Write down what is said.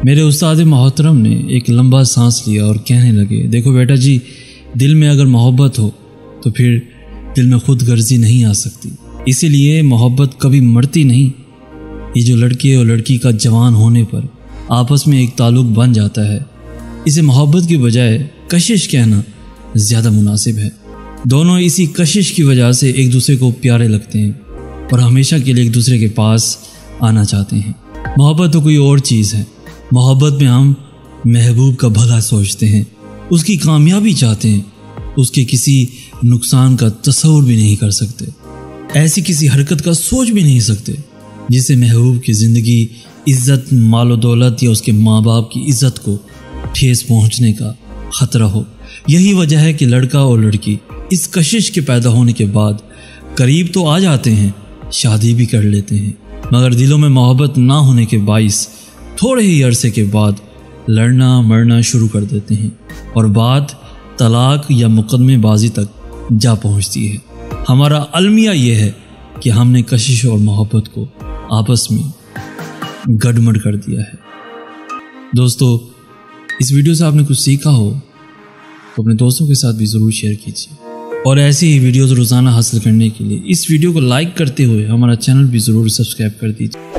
میرے استاد محترم نے ایک لمبا سانس لیا اور کہنے لگے، دیکھو بیٹا جی، دل میں اگر محبت ہو تو پھر دل میں خود غرضی نہیں آ سکتی، اسی لیے محبت کبھی مرتی نہیں۔ یہ جو لڑکے اور لڑکی کا جوان ہونے پر آپس میں ایک تعلق بن جاتا ہے، اسے محبت کی بجائے کشش کہنا زیادہ مناسب ہے۔ دونوں اسی کشش کی وجہ سے ایک دوسرے کو پیارے لگتے ہیں اور ہمیشہ کے لیے ایک دوسرے کے پاس آنا چاہتے ہیں۔ محبت تو کوئی اور چیز ہے۔ محبت میں ہم محبوب کا بھلا سوچتے ہیں، اس کی کامیابی چاہتے ہیں، اس کے کسی نقصان کا تصور بھی نہیں کر سکتے، ایسی کسی حرکت کا سوچ بھی نہیں سکتے جس سے محبوب کی زندگی، عزت، مال و دولت یا اس کے ماں باپ کی عزت کو ٹھیس پہنچنے کا خطرہ ہو۔ یہی وجہ ہے کہ لڑکا اور لڑکی اس کشش کے پیدا ہونے کے بعد قریب تو آ جاتے ہیں، شادی بھی کر لیتے ہیں، مگر دلوں میں محبت نہ ہونے کے باعث تھوڑے ہی عرصے کے بعد لڑنا مرنا شروع کر دیتے ہیں اور بات طلاق یا مقدمے بازی تک جا پہنچتی ہے۔ ہمارا المیہ یہ ہے کہ ہم نے کشش اور محبت کو آپس میں گڈمڈ کر دیا ہے۔ دوستو، اس ویڈیو سے آپ نے کچھ سیکھا ہو تو اپنے دوستوں کے ساتھ بھی ضرور شیئر کیجیے، اور ایسی ہی ویڈیوز روزانہ حاصل کرنے کے لیے اس ویڈیو کو لائک کرتے ہوئے ہمارا چینل بھی ضرور سبسکرائب کر دیجیے۔